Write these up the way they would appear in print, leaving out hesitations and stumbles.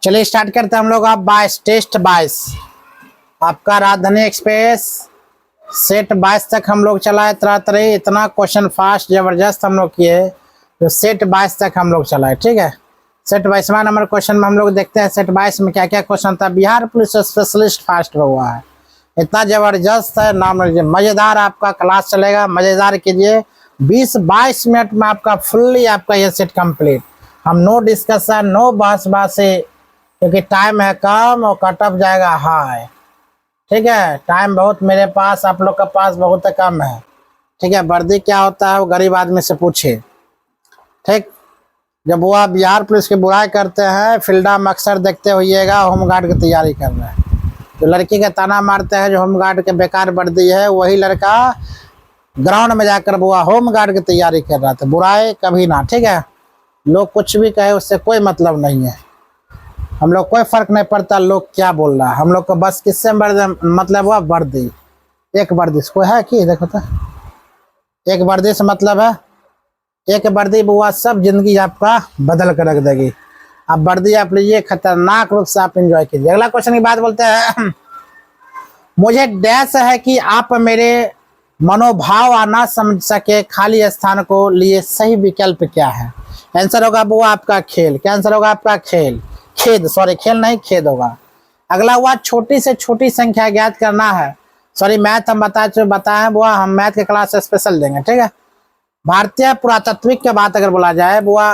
चलिए स्टार्ट करते हैं हम लोग। आप 22 टेस्ट 22 आपका राजधानी एक्सप्रेस सेट 22 तक हम लोग चलाए। तरह तरह इतना क्वेश्चन फास्ट जबरदस्त हम लोग किए जो सेट 22 तक हम लोग चलाए। ठीक है, सेट 22वां नंबर क्वेश्चन में हम लोग देखते हैं सेट 22 में क्या क्या क्वेश्चन था। बिहार पुलिस स्पेशलिस्ट फास्ट हुआ है, इतना जबरदस्त है, नाम लीजिए। मजेदार आपका क्लास चलेगा, मजेदार कीजिए। 20-22 मिनट में आपका फुल्ली आपका ये सेट कंप्लीट। हम नो डिस्कशन, नो बहस बासी, क्योंकि टाइम है कम और कट ऑफ जाएगा हाई। ठीक है, टाइम बहुत मेरे पास, आप लोग के पास बहुत कम है। ठीक है, वर्दी क्या होता है वो गरीब आदमी से पूछे। ठीक, जब वो आप बिहार पुलिस की बुराई करते हैं, फील्डा में अक्सर देखते होइएगा होमगार्ड की तैयारी कर रहे हैं। जो लड़की के ताना मारते हैं जो होमगार्ड के बेकार वर्दी है, वही लड़का ग्राउंड में जाकर वो होमगार्ड की तैयारी कर रहा था। बुराई कभी ना। ठीक है, लोग कुछ भी कहे उससे कोई मतलब नहीं है, हम लोग कोई फर्क नहीं पड़ता लोग क्या बोल रहा है। हम लोग को बस किससे मतलब हुआ वर्दी। एक वर्दी कोई है कि देखो तो, एक वर्दी से मतलब है, एक वर्दी बुआ सब जिंदगी आपका बदल कर रख देगी। आप वर्दी आप लीजिए, खतरनाक रूप से आप एंजॉय कीजिए। अगला क्वेश्चन की बात बोलते हैं मुझे डैश है कि आप मेरे मनोभाव ना समझ सके, खाली स्थान को लिए सही विकल्प क्या है। आंसर होगा वो आपका खेल। क्या आंसर होगा आपका खेल, खेद, सॉरी खेल नहीं खेद होगा। अगला हुआ छोटी से छोटी संख्या ज्ञात करना है। सॉरी मैथ हम बताए बुआ, हम मैथ के क्लास स्पेशल देंगे। ठीक है, भारतीय पुरातत्विक की बात अगर बोला जाए बुआ,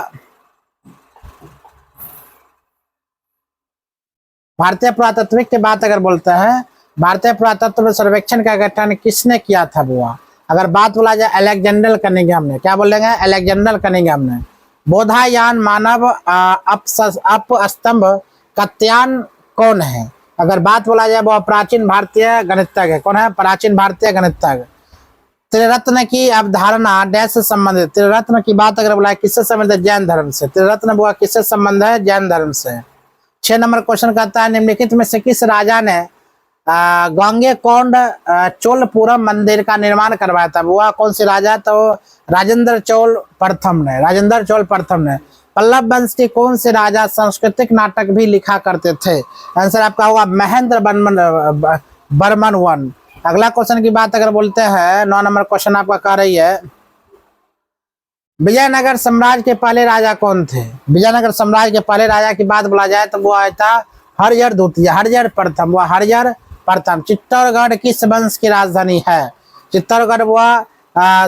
भारतीय पुरातत्विक की बात अगर बोलते हैं, भारतीय पुरातत्व सर्वेक्षण का गठन किसने किया था बुआ। अगर बात बोला जाए अलेक्जेंडर कनिंघम ने। क्या बोलेंगे, अलेक्जेंडर कनिंघम ने। बोधायान मानव अपस्तंभ कत्यायन कौन है। अगर बात बोला जाए वो प्राचीन भारतीय गणितज्ञ है। कौन है, प्राचीन भारतीय गणितज्ञ। त्रिरत्न की अवधारणा डैश से संबंधित। त्रिरत्न की बात अगर बोला किससे संबंधित, जैन धर्म से। त्रिरत्न बुआ किससे संबंध है, जैन धर्म से। 6 नंबर क्वेश्चन कहता है निम्नलिखित में से किस राजा ने गांगेकोंड चोलपुरम मंदिर का निर्माण करवाया था। बुआ कौन सी राजा, तो राजेंद्र चोल प्रथम ने। राजेंद्र चोल प्रथम ने। पल्लव वंश के कौन से राजा सांस्कृतिक नाटक भी लिखा करते थे। आंसर आपका होगा महेंद्र बर्मन वन। अगला क्वेश्चन की बात अगर बोलते हैं 9 नंबर क्वेश्चन आपका कह रही है विजयनगर साम्राज्य के पहले राजा कौन थे। विजयनगर साम्राज्य के पहले राजा की बात बोला जाए तो वो आया था हरिहर द्वितीय, हरिहर प्रथम। वह हरिहर प्रथम। चित्तौड़गढ़ किस वंश की राजधानी है। चित्तौड़गढ़ वह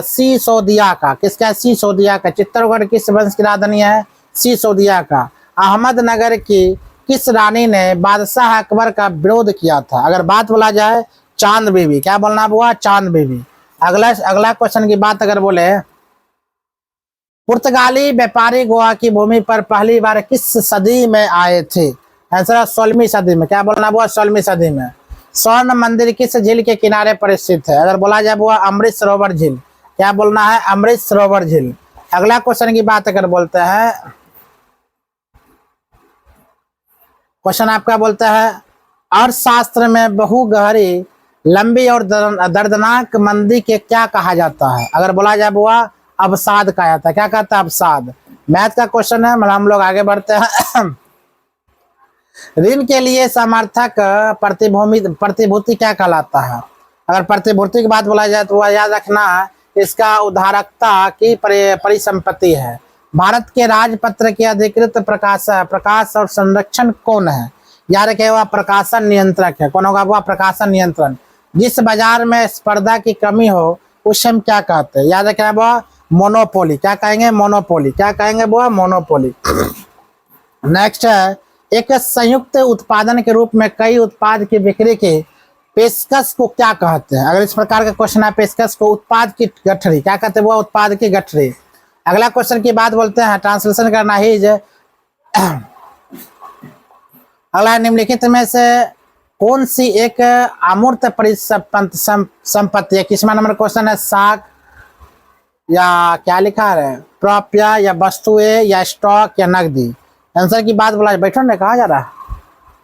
सिसोदिया का। किसका, सिसोदिया का। चित्तौड़गढ़ किस वंश की राजधानी है, सिसोदिया का। अहमदनगर की किस रानी ने बादशाह अकबर का विरोध किया था। अगर बात बोला जाए चांद बीबी। क्या बोलना हुआ, चांद बीबी। अगला क्वेश्चन की बात अगर बोले पुर्तगाली व्यापारी गोवा की भूमि पर पहली बार किस सदी में आए थे। आंसर 16वीं सदी में। क्या बोलना हुआ, 16वीं सदी में। स्वर्ण मंदिर किस झील के किनारे पर स्थित है। अगर बोला जाए वो अमृत सरोवर झील। क्या बोलना है, अमृत सरोवर झील। अगला क्वेश्चन की बात अगर बोलते हैं, क्वेश्चन आपका बोलता है अर्थशास्त्र में बहु गहरी लंबी और दर्दनाक मंदी के क्या कहा जाता है। अगर बोला जाए वो अवसाद कहा जाता है। क्या कहता है, अवसाद। मैथ का क्वेश्चन है, मतलब हम लोग आगे बढ़ते हैं ऋण के लिए समर्थक प्रतिभूति क्या कहलाता है। अगर प्रतिभूति की बात बोला जाए तो वह याद रखना इसका उधारकता की परिसंपत्ति है। भारत के राजपत्र के अधिकृत प्रकाश और संरक्षण कौन है। याद रखे वह प्रकाशन नियंत्रक है। कौन होगा, वह प्रकाशन नियंत्रण। जिस बाजार में स्पर्धा की कमी हो उसे हम क्या कहते हैं। याद रखना वह मोनोपोली। क्या कहेंगे, मोनोपोली। क्या कहेंगे वो, मोनोपोली। नेक्स्ट है एक संयुक्त उत्पादन के रूप में कई उत्पाद की बिक्री की पेशकश को क्या कहते हैं। अगर इस प्रकार का क्वेश्चन है पेशकश को उत्पाद की गठरी। क्या कहते हैं वो, उत्पाद की गठरी। अगला क्वेश्चन की बात बोलते हैं, ट्रांसलेशन करना ही अगला निम्नलिखित में से कौन सी एक अमूर्त संपत्ति है। किसवा नंबर क्वेश्चन है, साख या क्या लिखा है, प्राप्य या वस्तुएं या स्टॉक या नकदी। आंसर की बात बोला, बैठो ने कहा जा रहा है,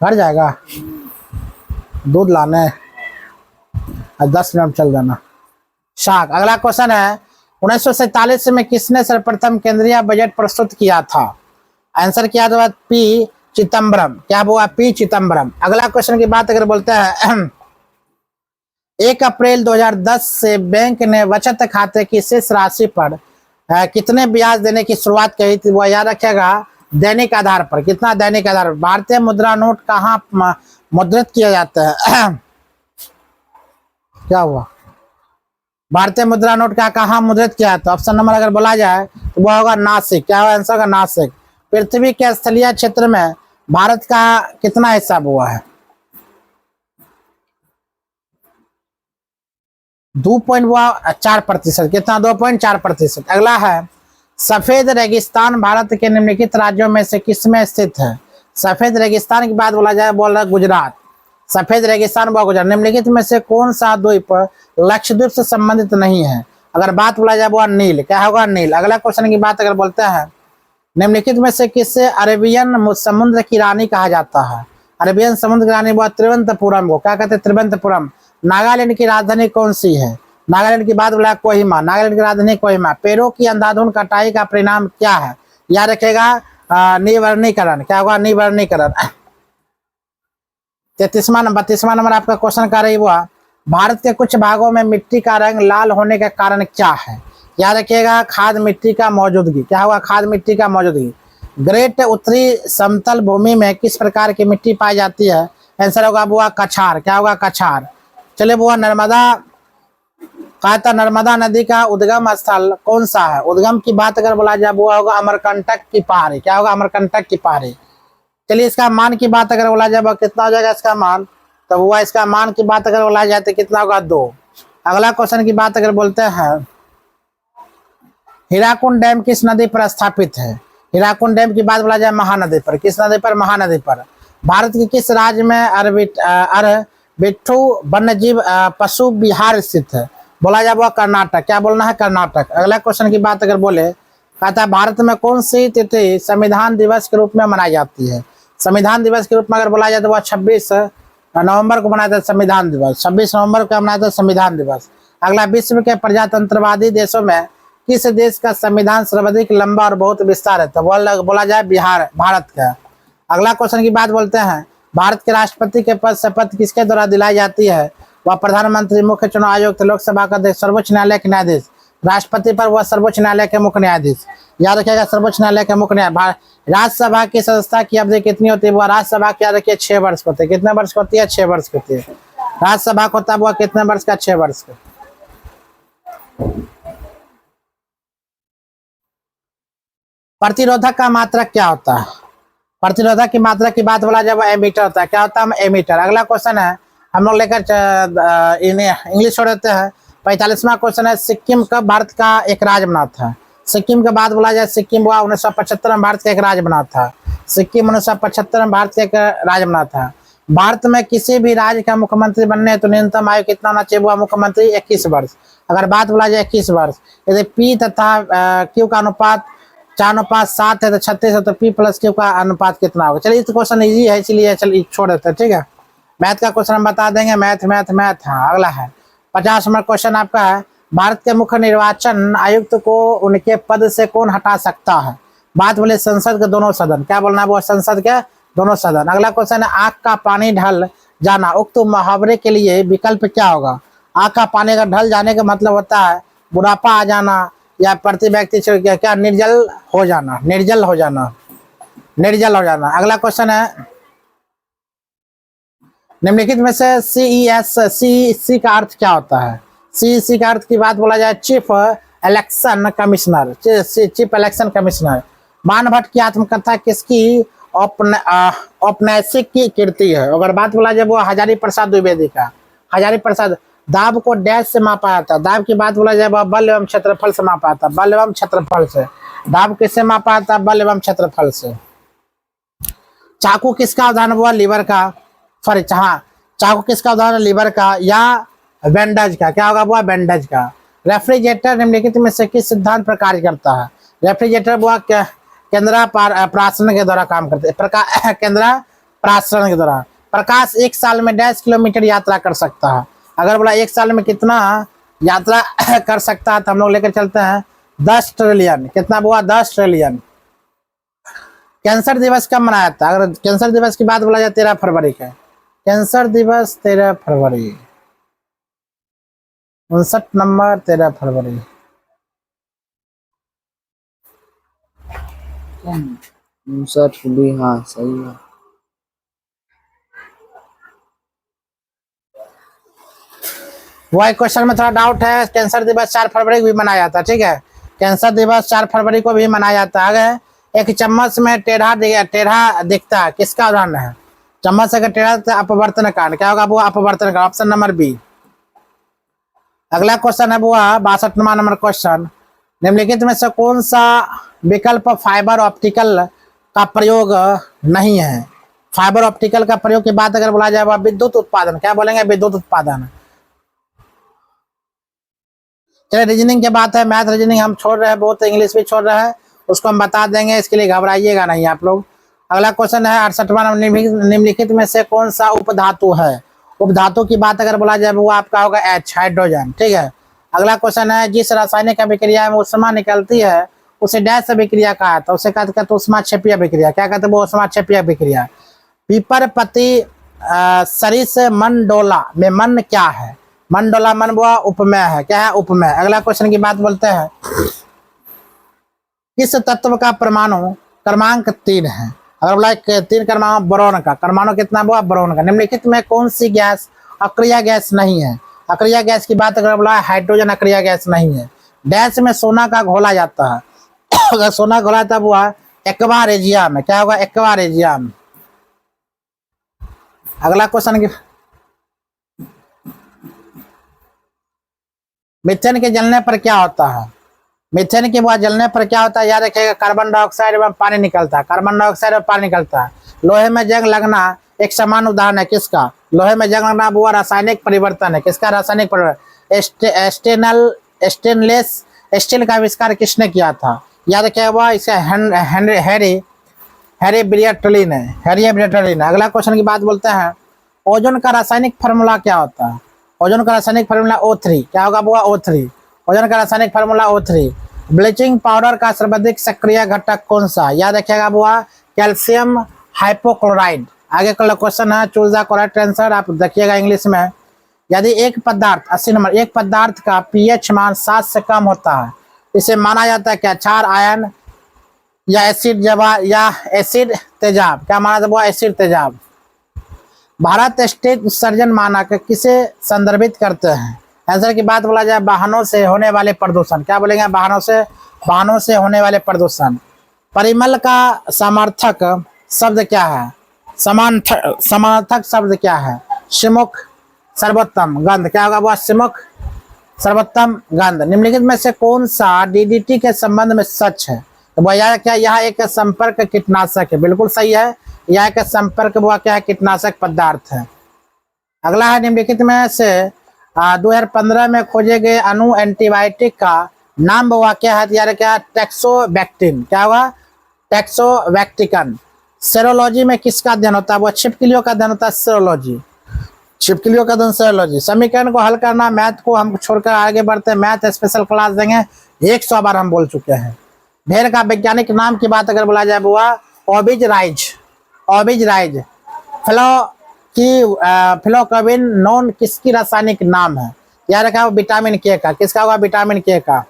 घर जाएगा दूध लाने, 10 मिनट चल जाना। शाक। अगला क्वेश्चन है 1947 में किसने सर्वप्रथम केंद्रीय बजट प्रस्तुत किया था। आंसर किया था पी चिदम्बरम, क्या हुआ, पी चिदम्बरम। अगला क्वेश्चन की बात अगर बोलते हैं 1 अप्रैल 2010 से बैंक ने बचत खाते की शेष राशि पर कितने ब्याज देने की शुरुआत कही थी, वो याद रखेगा, दैनिक आधार पर। कितना, दैनिक आधार पर। भारतीय मुद्रा नोट कहाँ मुद्रित किया जाता है क्या हुआ, भारतीय मुद्रा नोट का कहाँ मुद्रित किया है? तो ऑप्शन नंबर अगर बोला जाए तो वो होगा नासिक। क्या होगा आंसर का, नासिक। पृथ्वी के स्थलीय क्षेत्र में भारत का कितना हिस्सा हुआ है? 2.4%। कितना, 2.4%। अगला है सफेद रेगिस्तान भारत के निम्नलिखित राज्यों में से किसमें स्थित है? सफेद रेगिस्तान की बात बोला जाए, बोल रहा है गुजरात। सफेद रेगिस्तान व गुजरात। निम्नलिखित में से कौन सा द्वीप लक्षद्वीप से संबंधित नहीं है? अगर बात बोला जाए वो नील। क्या होगा, नील। अगला क्वेश्चन की बात अगर बोलते हैं निम्नलिखित में से किसे अरेबियन समुद्र की रानी कहा जाता है? अरेबियन समुद्र की रानी वो त्रिवेंद्रपुरम को क्या कहते हैं, त्रिवेंद्रपुरम। नागालैंड की राजधानी कौन सी है? नागालैंड की बात बोला कोहिमा। नागालैंड की राजधानी कोहिमा। पेड़ों की अंधाधुंध कटाई का परिणाम क्या है? याद रखेगा, निवर्णीकरण। क्या होगा, निवर्णीकरण। 32वां नंबर आपका क्वेश्चन का रही हुआ, भारत के कुछ भागों में मिट्टी का रंग लाल होने का कारण क्या है? याद रखिएगा, खाद मिट्टी का मौजूदगी। क्या होगा, खाद मिट्टी का मौजूदगी। ग्रेट उत्तरी समतल भूमि में किस प्रकार की मिट्टी पाई जाती है? आंसर होगा बुआ कछार। क्या होगा, कछार। चलिए बुआ, नर्मदा कहा था, नर्मदा नदी का उद्गम स्थल कौन सा है? उद्गम की बात अगर बोला जाए वो होगा अमरकंटक की पहाड़ी। क्या होगा, अमरकंटक की पहाड़ी। चलिए इसका मान की बात अगर बोला जाए कितना हो जाएगा इसका मान, तो हुआ इसका मान की बात अगर बोला जाए तो कितना होगा, 2। अगला क्वेश्चन की बात अगर बोलते हैं हीराकुंड डैम किस नदी पर स्थापित है? हीराकुंड डैम की बात बोला जाए महानदी पर। किस नदी पर, महानदी पर। भारत के किस राज्य में अरबिट्ठू वन्यजीव पशु विहार स्थित है? बोला जाए वो कर्नाटक। क्या बोलना है, कर्नाटक। अगला क्वेश्चन की बात अगर बोले, कहता है भारत में कौन सी तिथि संविधान दिवस के रूप में मनाई जाती है? संविधान दिवस के रूप में अगर बोला जाए तो वह 26 नवंबर को मनाया था संविधान दिवस। 26 नवंबर को मनाया था संविधान दिवस। अगला, विश्व के प्रजातंत्रवादी देशों में किस देश का संविधान सर्वाधिक लंबा और बहुत विस्तार है? तो बोला जाए बिहार, भारत का। अगला क्वेश्चन की बात बोलते हैं, भारत के राष्ट्रपति के पद शपथ किसके द्वारा दिलाई जाती है? वह प्रधानमंत्री, मुख्य चुनाव आयुक्त, लोकसभा का अध्यक्ष, सर्वोच्च न्यायालय के न्यायाधीश। राष्ट्रपति पर वह सर्वोच्च न्यायालय के मुख्य न्यायाधीश। याद रखिएगा, सर्वोच्च न्यायालय के मुख्य न्यायाधीश। राज्यसभा की सदस्यता की अवधि कितनी होती है? वह राज्यसभा की, याद रखिए, 6 वर्ष होती है। कितने वर्ष होती है? 6 वर्ष होती है। राज्यसभा को तब वह कितने वर्ष का? 6 वर्ष का। प्रतिरोधक का मात्रक क्या होता है? प्रतिरोधक की मात्रा की बात बोला जब एमीटर होता है। क्या होता है? एमीटर। अगला क्वेश्चन है, हम लोग लेकर इंग्लिश छोड़ देते हैं। 45वां क्वेश्चन है, सिक्किम कब भारत का एक राज्य बना था? सिक्किम के बाद बोला जाए, सिक्किम हुआ 1975 में भारत का एक राज्य बना था। सिक्किम 1975 में भारत का एक राज्य बना था। भारत में किसी भी राज्य का मुख्यमंत्री बनने है तो न्यूनतम आयु कितना होना चाहिए? हुआ मुख्यमंत्री 21 वर्ष। अगर बात बोला जाए 21 वर्ष, यदि पी तथा क्यू का अनुपात 4:7 है तो 36 है, तो पी प्लस क्यू का अनुपात कितना होगा? चलिए, इस क्वेश्चन इजी है इसलिए चलिए छोड़ देते हैं, ठीक है। मैथ का क्वेश्चन हम बता देंगे, मैथ। हाँ, अगला है 50 नंबर क्वेश्चन आपका है, भारत के मुख्य निर्वाचन आयुक्त को उनके पद से कौन हटा सकता है? बात बोले संसद के दोनों सदन। क्या बोलना है? वो संसद के दोनों सदन। अगला क्वेश्चन है, आंख का पानी ढल जाना उक्त मुहावरे के लिए विकल्प क्या होगा? आंख का पानी का ढल जाने का मतलब होता है बुढ़ापा आ जाना, या प्रति व्यक्ति क्या निर्जल हो जाना। निर्जल हो जाना। अगला क्वेश्चन है, निम्नलिखित में से CEC का अर्थ क्या होता है? CEC का अर्थ की बात बोला जाए, chief election commissioner. Chief election commissioner. बाण भट्ट की आत्मकथा किसकी औपन्यासिक की कीर्ति है? अगर बात बोला जाए वो हजारी प्रसाद द्विवेदी का। हजारी प्रसाद। दाब को डैश से मापा जाता है। दाब की बात बोला जाए वह बल एवं क्षेत्रफल से मापा जाता है। बल एवं क्षेत्रफल से। दाब किससे मापा जाता है? बल एवं क्षेत्रफल से। चाकू किसका उदाहरण हुआ? लीवर का। सॉरी, चाकू किसका उदाहरण? लीवर का या बैंडेज का। क्या होगा? वो बैंडेज का। रेफ्रिजरेटर निम्नलिखित में से किस सिद्धांत पर कार्य करता है? रेफ्रिजरेटर वो केंद्रा प्रासरण के द्वारा काम करते हैं। केंद्रा प्रासरण के द्वारा। प्रकाश 1 साल में 10 किलोमीटर यात्रा कर सकता है। अगर बोला 1 साल में कितना यात्रा कर सकता है तो हम लोग लेकर चलते हैं 10 ट्रिलियन। कितना हुआ? 10 ट्रिलियन। कैंसर दिवस कब मनाया जाता है? अगर कैंसर दिवस की बात बोला जाए 13 फरवरी का। कैंसर दिवस 13 फरवरी, 59 नंबर 13 फरवरी। 59 भी, हाँ सही है। वही क्वेश्चन में थोड़ा डाउट है। कैंसर दिवस 4 फरवरी को भी मनाया जाता है, ठीक है। कैंसर दिवस 4 फरवरी को भी मनाया जाता है। आगे एक चम्मच में टेढ़ा दिखता है, किसका उदाहरण है? चम्मच से टेढ़ा तो अपवर्तन कांड, क्या होगा वो? अपवर्तन कांड, ऑप्शन नंबर बी। अगला क्वेश्चन है वो 62वां नंबर क्वेश्चन, निम्नलिखित में से कौन सा विकल्प फाइबर ऑप्टिकल का प्रयोग नहीं है? फाइबर ऑप्टिकल का प्रयोग की बात अगर बोला जाए वह विद्युत उत्पादन, क्या बोलेंगे? विद्युत उत्पादन। चलिए रीजनिंग की बात है, मैथ रीजनिंग हम छोड़ रहे हैं, बहुत इंग्लिश भी छोड़ रहे हैं, उसको हम बता देंगे, इसके लिए घबराइएगा नहीं आप लोग। अगला क्वेश्चन है 68वां नंबर, निम्नलिखित में से कौन सा उपधातु है? उपधातु की बात अगर बोला जाए वो आपका होगा H, हाइड्रोजन, ठीक है। अगला क्वेश्चन है जिस रासायनिक अभिक्रिया में ऊष्मा निकलती है उसे डैश अभिक्रिया कहा है? तो उसे कहते हैं ऊष्माक्षेपीय अभिक्रिया। क्या कहते हैं वो? ऊष्माक्षेपीय अभिक्रिया। पीपरपति सरिस मंडोला में मन क्या है? मंडोला मन वो उपमेय है, क्या है? उपमेय। अगला क्वेश्चन की बात बोलते हैं, किस तत्व का परमाणु क्रमांक 3 है? अगर बोला 3 परमाणु बोरोन का, परमाणु कितना हुआ? बोरोन का। निम्नलिखित में कौन सी गैस अक्रिय गैस नहीं है? अक्रिय गैस की बात अगर बोला हाइड्रोजन अक्रिय गैस नहीं है। डैश में सोना का घोला जाता है, अगर सोना घोला तब हुआ एक्वा रेजियम, क्या होगा? एक्वा रेजियम। अगला क्वेश्चन की, मीथेन के जलने पर क्या होता है? मीथेन के बाद जलने पर क्या होता है? याद रखिएगा, कार्बन डाइऑक्साइड एवं पानी निकलता है, कार्बन डाइऑक्साइड और पानी निकलता है। लोहे में जंग लगना एक समान उदाहरण है, किसका? लोहे में जंग लगना वो रासायनिक परिवर्तन है, किसका? रासायनिक परिवर्तन। स्टेनलेस स्टील का आविष्कार किसने किया था? याद रखिएगा वो इसे हैरी ब्रियटलिन है, हैरी ब्रियटलिन। अगला क्वेश्चन की बात बोलते हैं, ओजोन का रासायनिक फार्मूला क्या होता है? ओजोन का रासायनिक फार्मूला O3, क्या होगा वो? O3। ओजोन का रासायनिक फार्मूला O3। ब्लीचिंग पाउडर का सर्वाधिक सक्रिय घटक कौन सा? याद रखिएगा वो कैल्शियम हाइपोक्लोराइड। आगे का क्वेश्चन है, चूज द करेक्ट आंसर। आप देखिएगा इंग्लिश में, यदि एक पदार्थ 80 नंबर, एक पदार्थ का pH मान 7 से कम होता है इसे माना जाता है क्या? क्षार, आयन या एसिड जवाब या एसिड तेजाब, क्या माना जाता है? एसिड तेजाब। भारत स्टेट उत्सर्जन मानक किसे संदर्भित करते हैं? आंसर की बात बोला जाए वाहनों से होने वाले प्रदूषण, क्या बोलेंगे? वाहनों से होने वाले प्रदूषण। परिमल का समर्थक शब्द क्या है? समार्थक शब्द क्या है? शिमुख सर्वोत्तम गंध, क्या होगा वो? शिमुख सर्वोत्तम गंध। निम्नलिखित में से कौन सा DDT के संबंध में सच है? तो भैया क्या यह एक संपर्क कीटनाशक है? बिल्कुल सही है, यह एक संपर्क हुआ क्या है? कीटनाशक पदार्थ है। अगला है, निम्नलिखित में से 2015 में खोजे गए अणु एंटीबायोटिक का नाम हुआ क्या है? यार क्या? टेक्सोबैक्टिन, क्या हुआ? टेक्सोबैक्टिकन। सेरोलॉजी में किसका अध्ययन होता है? वो छिपकलियों का अध्ययन होता है, सेरोलॉजी। छिपकलियों का अध्ययन सेरोलॉजी। समीकरण को हल करना, मैथ को हम छोड़कर आगे बढ़ते हैं, मैथ स्पेशल क्लास देंगे, 100 बार हम बोल चुके हैं। भेड़ का वैज्ञानिक नाम की बात अगर बोला जाए वो ओबिज राइज। फिलोकविन नॉन किसकी रासायनिक नाम है? याद रखा विटामिन के का, किसका होगा? विटामिन के का।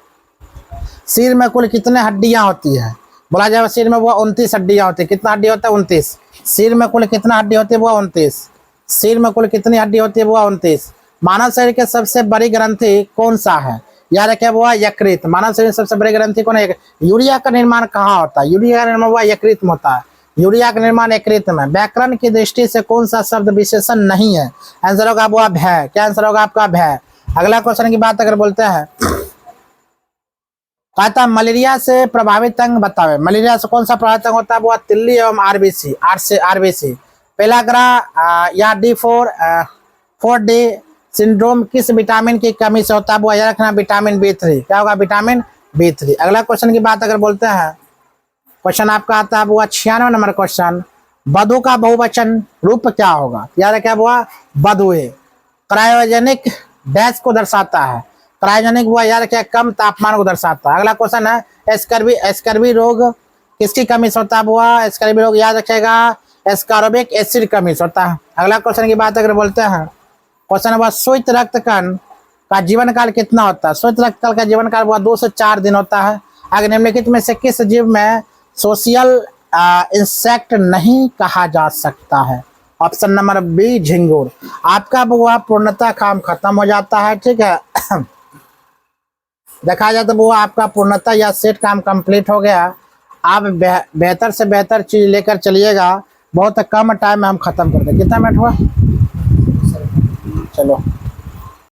सिर में कुल कितने हड्डियां होती है? बोला जाए सिर में वो 29 हड्डियां होती है। कितना हड्डी होता है? 29। सिर में कुल कितना हड्डी होती है? वो 29। सिर में कुल कितनी हड्डी होती है? वो 29। मानव शरीर के सबसे बड़ी ग्रंथि कौन सा है? याद रखे वो यकृत। मानव शरीर सबसे बड़ी ग्रंथि कौन है? यूरिया का निर्माण कहाँ होता है? यूरिया का निर्माण हुआ यकृत में होता है, यूरिया का निर्माण यकृत में। व्याकरण की दृष्टि से कौन सा शब्द विशेषण नहीं है? आंसर होगा वो भय। क्या आंसर होगा आपका? भय। अगला क्वेश्चन की बात अगर बोलते हैं, कहता मलेरिया से प्रभावित अंग बतावे। मलेरिया से कौन सा प्रभावित अंग होता है? वो तिल्ली एवं आरबीसी। पेलाग्रा या D4D सिंड्रोम किस विटामिन की कमी से होता है? वो याद रखना विटामिन B3। क्या होगा? Vitamin B3। अगला क्वेश्चन की बात अगर बोलते हैं, क्वेश्चन आपका आता है वो 96 नंबर क्वेश्चन, वधु का बहुवचन रूप क्या होगा? याद रखा वो वधुए। क्रायोजेनिक डैश को दर्शाता है, क्रायोजेनिक वो याद रखिए कम तापमान को दर्शाता है। अगला क्वेश्चन है स्कर्वी रोग किसकी कमी से होता है बुआ? इसका भी लोग याद रखेगा, एस्कॉर्बिक एसिड की कमी से होता है। अगला क्वेश्चन की बात अगर बोलते हैं, क्वेश्चन नंबर, श्वेत रक्त कण का जीवन काल कितना होता है? श्वेत रक्त कण का जीवन काल बुआ 2 से 4 दिन होता है। आगे निम्नलिखित में से किस जीव में सोशल इंसेक्ट नहीं कहा जा सकता है? ऑप्शन नंबर बी, झिंगुर। आपका बुआ पूर्णतः काम खत्म हो जाता है, ठीक है। देखा जाए तो बुआ आपका पूर्णतः यह सेट काम कंप्लीट हो गया। आप बेहतर से बेहतर चीज लेकर चलिएगा, बहुत कम टाइम में हम खत्म कर दें। कितना मिनट हुआ? चलो।